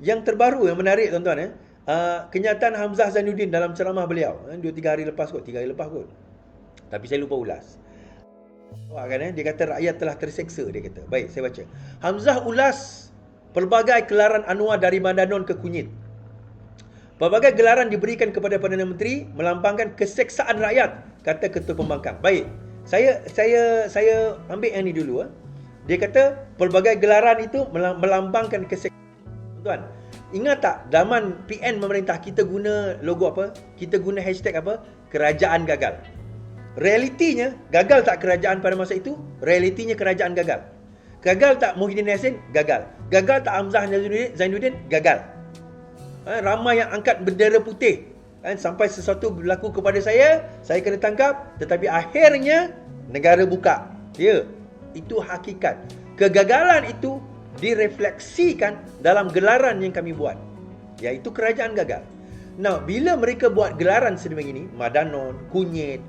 Yang terbaru yang menarik tuan-tuan, kenyataan Hamzah Zainuddin dalam ceramah beliau 2-3 hari lepas kot, 3 hari lepas kot. Tapi saya lupa ulas. Dia kata rakyat telah terseksa, dia kata. Baik, saya baca. Hamzah ulas pelbagai gelaran Anwar dari Madanon ke Kunyit. Pelbagai gelaran diberikan kepada Perdana Menteri melambangkan keseksaan rakyat, kata Ketua Pembangkang. Baik, saya ambil yang ni dulu. Dia kata pelbagai gelaran itu melambangkan keseksaan. Tuan, ingat tak zaman PN memerintah kita guna logo apa? Kita guna hashtag apa? Kerajaan gagal. Realitinya, gagal tak kerajaan pada masa itu? Realitinya kerajaan gagal. Gagal tak Muhyiddin Yassin? Gagal. Gagal tak Hamzah Zainuddin? Gagal. Ramai yang angkat bendera putih. Sampai sesuatu berlaku kepada saya kena tangkap. Tetapi akhirnya, negara buka. Ya, itu hakikat. Kegagalan itu direfleksikan dalam gelaran yang kami buat, iaitu kerajaan gagal. Nah, bila mereka buat gelaran sedemikian ini, Madanon, Kunyit,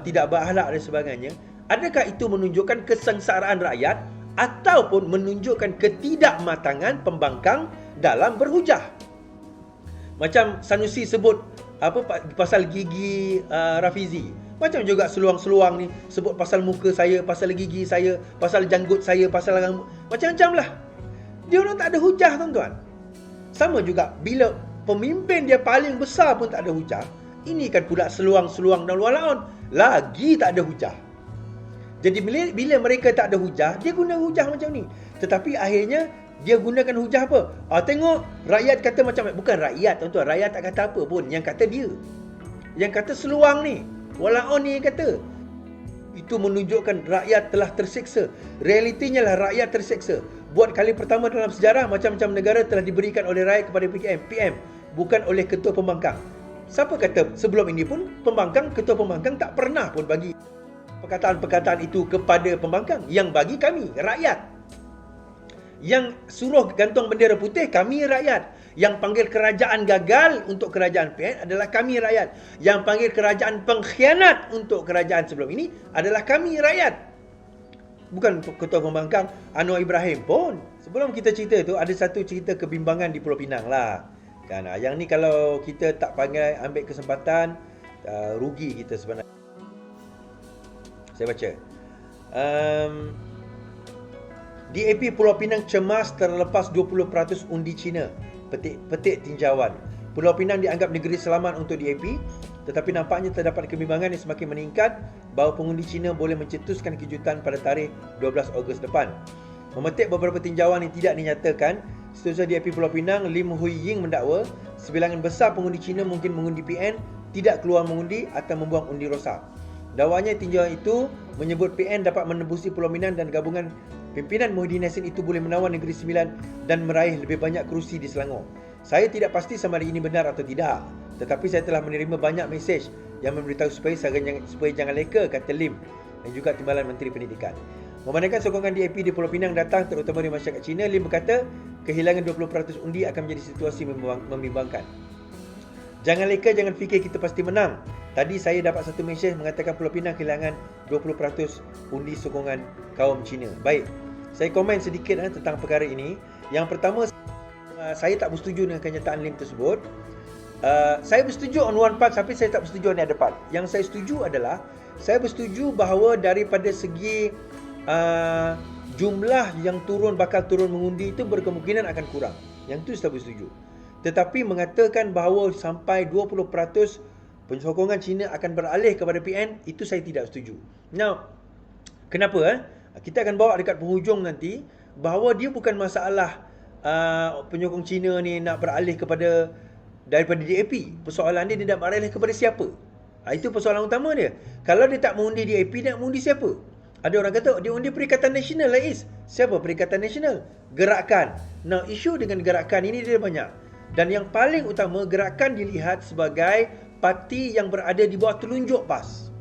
tidak berakhlak dan sebagainya, adakah itu menunjukkan kesengsaraan rakyat ataupun menunjukkan ketidakmatangan pembangkang dalam berhujah? Macam Sanusi sebut pasal gigi Rafizi. Macam juga seluang-seluang ni sebut pasal muka saya, pasal gigi saya, pasal janggut saya, pasal rambut. Macam-macam lah. Dia orang tak ada hujah, tuan-tuan. Sama juga bila pemimpin dia paling besar pun tak ada hujah. Ini kan pula seluang-seluang dan luar-laun. Lagi tak ada hujah. Jadi bila mereka tak ada hujah, dia guna hujah macam ni. Tetapi akhirnya dia gunakan hujah apa? Tengok rakyat kata macam, bukan rakyat, tuan-tuan. Rakyat tak kata apa pun. Yang kata dia. Yang kata seluang ni. Walaon ni yang kata. Itu menunjukkan rakyat telah terseksa. Realitinya lah rakyat terseksa. Buat kali pertama dalam sejarah, macam-macam negara telah diberikan oleh rakyat kepada PM, bukan oleh Ketua Pembangkang. Siapa kata sebelum ini pun Ketua Pembangkang tak pernah pun bagi perkataan-perkataan itu kepada pembangkang. Yang bagi kami, rakyat. Yang suruh gantung bendera putih, kami rakyat. Yang panggil kerajaan gagal untuk kerajaan PN adalah kami rakyat. Yang panggil kerajaan pengkhianat untuk kerajaan sebelum ini adalah kami rakyat. Bukan Ketua Pembangkang Anwar Ibrahim pun. Sebelum kita cerita tu, ada satu cerita kebimbangan di Pulau Pinang lah. Kan, yang ni kalau kita tak pandai ambil kesempatan, rugi kita sebenarnya. Saya baca. DAP Pulau Pinang cemas terlepas 20% undi Cina. Petik tinjauan. Pulau Pinang dianggap negeri selamat untuk DAP, tetapi nampaknya terdapat kebimbangan yang semakin meningkat bahawa pengundi Cina boleh mencetuskan kejutan pada tarikh 12 Ogos depan. Memetik beberapa tinjauan yang tidak dinyatakan, Setiausaha DAP Pulau Pinang Lim Hui Ying mendakwa sebilangan besar pengundi Cina mungkin mengundi PN, tidak keluar mengundi atau membuang undi rosak. Dakwaannya tinjauan itu menyebut PN dapat menembusi Pulau Pinang dan gabungan pimpinan Muhyiddin Yassin itu boleh menawar Negeri Sembilan dan meraih lebih banyak kerusi di Selangor. Saya tidak pasti sama ada ini benar atau tidak, tetapi saya telah menerima banyak mesej yang memberitahu supaya jangan leka, kata Lim dan juga Timbalan Menteri Pendidikan. Memandangkan sokongan DAP di Pulau Pinang datang terutama dari masyarakat Cina, Lim berkata kehilangan 20% undi akan menjadi situasi membimbangkan. Jangan leka, jangan fikir kita pasti menang. Tadi saya dapat satu mesej mengatakan Pulau Pinang kehilangan 20% undi sokongan kaum Cina. Baik, saya komen sedikit tentang perkara ini. Yang pertama, saya tak bersetuju dengan kenyataan Lim tersebut. Saya bersetuju on one part, tapi saya tak bersetuju on the other part. Yang saya setuju adalah, saya bersetuju bahawa daripada segi jumlah yang bakal turun mengundi itu berkemungkinan akan kurang. Yang tu saya bersetuju. Tetapi mengatakan bahawa sampai 20% pensokongan Cina akan beralih kepada PN, itu saya tidak setuju. Now, kenapa? Kita akan bawa dekat penghujung nanti bahawa dia bukan masalah penyokong Cina ni nak beralih daripada DAP. Persoalan dia nak beralih kepada siapa? Itu persoalan utama dia. Kalau dia tak mengundi DAP, dia nak mengundi siapa? Ada orang kata dia undi Perikatan Nasional lah, Siapa Perikatan Nasional? Gerakan. Nah, isu dengan gerakan ini dia banyak. Dan yang paling utama, gerakan dilihat sebagai parti yang berada di bawah telunjuk PAS.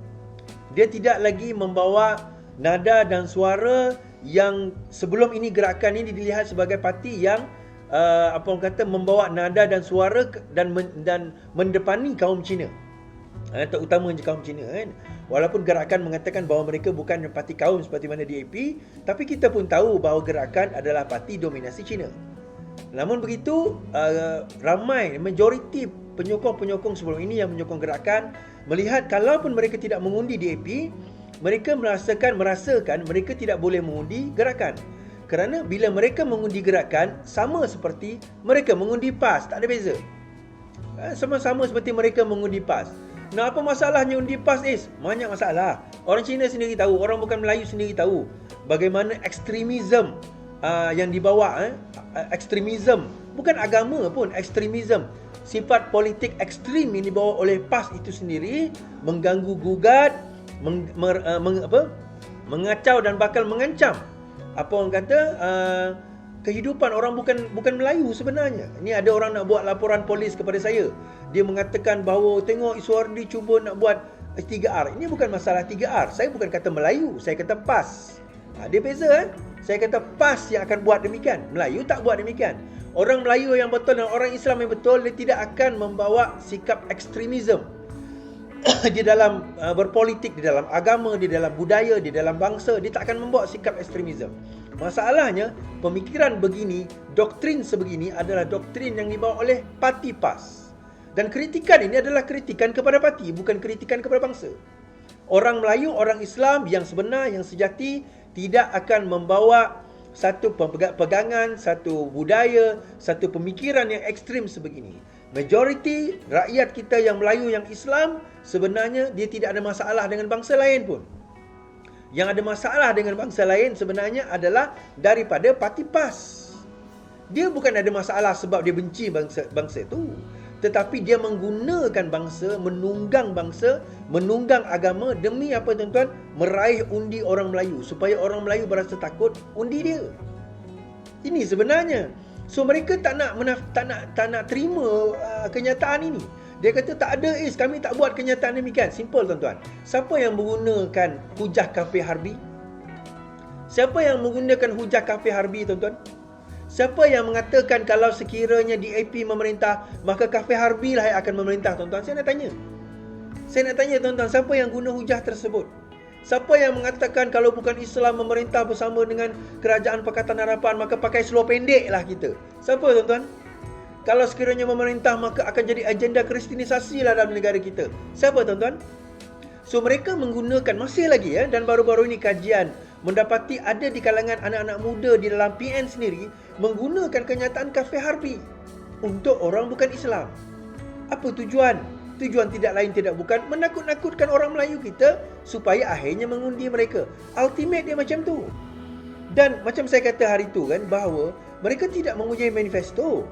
Dia tidak lagi membawa nada dan suara yang sebelum ini. Gerakan ini dilihat sebagai parti yang membawa nada dan suara dan mendepani kaum Cina, terutama kaum Cina kan. Walaupun gerakan mengatakan bahawa mereka bukan parti kaum seperti mana DAP, tapi kita pun tahu bahawa gerakan adalah parti dominasi Cina. Namun begitu, ramai, majoriti penyokong-penyokong sebelum ini yang menyokong gerakan melihat kalaupun mereka tidak mengundi DAP, mereka merasakan mereka tidak boleh mengundi gerakan. Kerana bila mereka mengundi gerakan, sama seperti mereka mengundi PAS, tak ada beza. Sama-sama seperti mereka mengundi PAS. Nah, apa masalahnya undi PAS is? Banyak masalah. Orang Cina sendiri tahu, orang bukan Melayu sendiri tahu bagaimana ekstremisme yang dibawa, ekstremisme, bukan agama pun, ekstremisme, sifat politik ekstrim yang dibawa oleh PAS itu sendiri mengganggu gugat, mengacau dan bakal mengancam apa orang kata kehidupan orang bukan Melayu sebenarnya. Ini ada orang nak buat laporan polis kepada saya. Dia mengatakan bahawa tengok Iswardi cuba nak buat 3R. Ini bukan masalah 3R. Saya bukan kata Melayu, saya kata PAS. Dia beza. Saya kata PAS yang akan buat demikian. Melayu tak buat demikian. Orang Melayu yang betul dan orang Islam yang betul, dia tidak akan membawa sikap ekstremisme di dalam berpolitik, di dalam agama, di dalam budaya, di dalam bangsa. Dia tak akan membawa sikap ekstremisme. Masalahnya, pemikiran begini, doktrin sebegini adalah doktrin yang dibawa oleh parti PAS. Dan kritikan ini adalah kritikan kepada parti, bukan kritikan kepada bangsa. Orang Melayu, orang Islam yang sebenar, yang sejati, tidak akan membawa satu pegangan, satu budaya, satu pemikiran yang ekstrim sebegini. Majoriti rakyat kita yang Melayu, yang Islam, sebenarnya dia tidak ada masalah dengan bangsa lain pun. Yang ada masalah dengan bangsa lain sebenarnya adalah daripada parti PAS. Dia bukan ada masalah sebab dia benci bangsa itu, tetapi dia menggunakan bangsa, menunggang agama demi apa tuan-tuan? Meraih undi orang Melayu, supaya orang Melayu berasa takut undi dia. Ini sebenarnya. So mereka tak nak terima kenyataan ini. Dia kata tak ada kami tak buat kenyataan demikian. Simple tuan-tuan. Siapa yang menggunakan hujah kafir harbi? Siapa yang menggunakan hujah kafir harbi tuan-tuan? Siapa yang mengatakan kalau sekiranya DAP memerintah, maka kafir harbi lah yang akan memerintah tuan-tuan? Saya nak tanya tuan-tuan, siapa yang guna hujah tersebut? Siapa yang mengatakan kalau bukan Islam memerintah bersama dengan Kerajaan Pakatan Harapan, maka pakai seluar pendek lah kita? Siapa tuan-tuan? Kalau sekiranya memerintah, maka akan jadi agenda kristianisasi lah dalam negara kita. Siapa tuan-tuan? So mereka menggunakan, masih lagi dan baru-baru ini kajian mendapati ada di kalangan anak-anak muda di dalam PN sendiri menggunakan kenyataan kafir harbi untuk orang bukan Islam. Apa tujuan? Tujuan tidak lain tidak bukan menakut-nakutkan orang Melayu kita supaya akhirnya mengundi mereka. Ultimate dia macam tu. Dan macam saya kata hari tu bahawa mereka tidak mempunyai manifesto.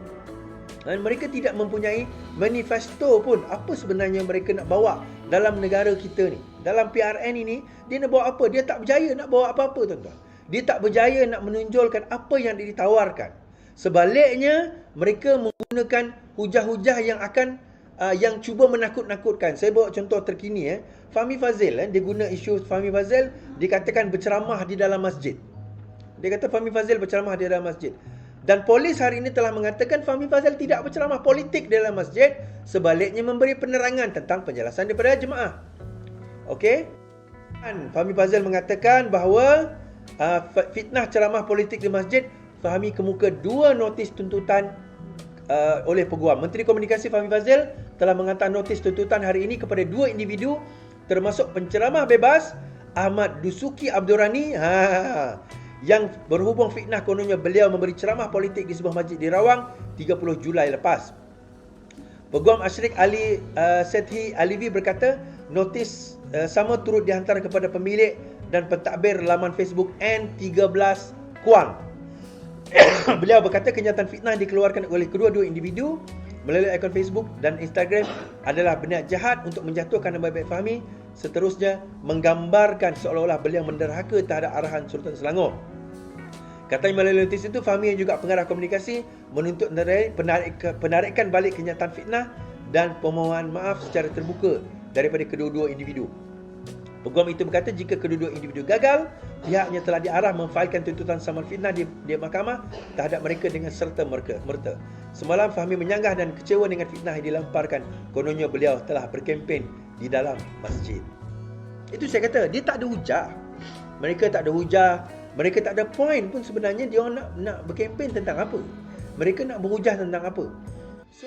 Dan mereka tidak mempunyai manifesto pun apa sebenarnya mereka nak bawa dalam negara kita ni. Dalam PRN ini, dia nak bawa apa? Dia tak berjaya nak bawa apa-apa tuan-tuan. Dia tak berjaya nak menonjolkan apa yang ditawarkan. Sebaliknya, mereka menggunakan hujah-hujah yang cuba menakut-nakutkan. Saya bawa contoh terkini Fahmi Fadzil dia guna isu Fahmi Fadzil dikatakan berceramah di dalam masjid. Dia kata Fahmi Fadzil berceramah di dalam masjid. Dan polis hari ini telah mengatakan Fahmi Fadzil tidak berceramah politik di dalam masjid, sebaliknya memberi penerangan tentang penjelasan daripada jemaah. Okey? Dan Fahmi Fadzil mengatakan bahawa fitnah ceramah politik di masjid, Fahmi kemuka 2 notis tuntutan oleh Peguam. Menteri Komunikasi Fahmi Fadzil telah menghantar notis tuntutan hari ini kepada 2 individu termasuk penceramah bebas Ahmad Dusuki Abdurrani yang berhubung fitnah kononnya beliau memberi ceramah politik di sebuah masjid di Rawang 30 Julai lepas. Peguam Asyrik Ali Sethi Alivi berkata notis sama turut dihantar kepada pemilik dan pentadbir laman Facebook N13 Kuang. Beliau berkata kenyataan fitnah dikeluarkan oleh kedua-dua individu melalui akaun Facebook dan Instagram adalah berniat jahat untuk menjatuhkan nama baik Fahmi, seterusnya menggambarkan seolah-olah beliau menderhaka terhadap arahan Sultan Selangor. Katanya melalui notis itu, Fahmi yang juga pengarah komunikasi menuntut penarikan balik kenyataan fitnah dan permohonan maaf secara terbuka daripada kedua-dua individu. Peguam itu berkata jika kedua-dua individu gagal, pihaknya telah diarah memfailkan tuntutan saman fitnah di mahkamah terhadap mereka dengan serta-merta. Semalam Fahmi menyanggah dan kecewa dengan fitnah yang dilemparkan. Kononnya beliau telah berkempen di dalam masjid. Itu saya kata, dia tak ada hujah. Mereka tak ada hujah, mereka tak ada point pun sebenarnya dia orang nak berkempen tentang apa. mereka nak berhujah tentang apa? So,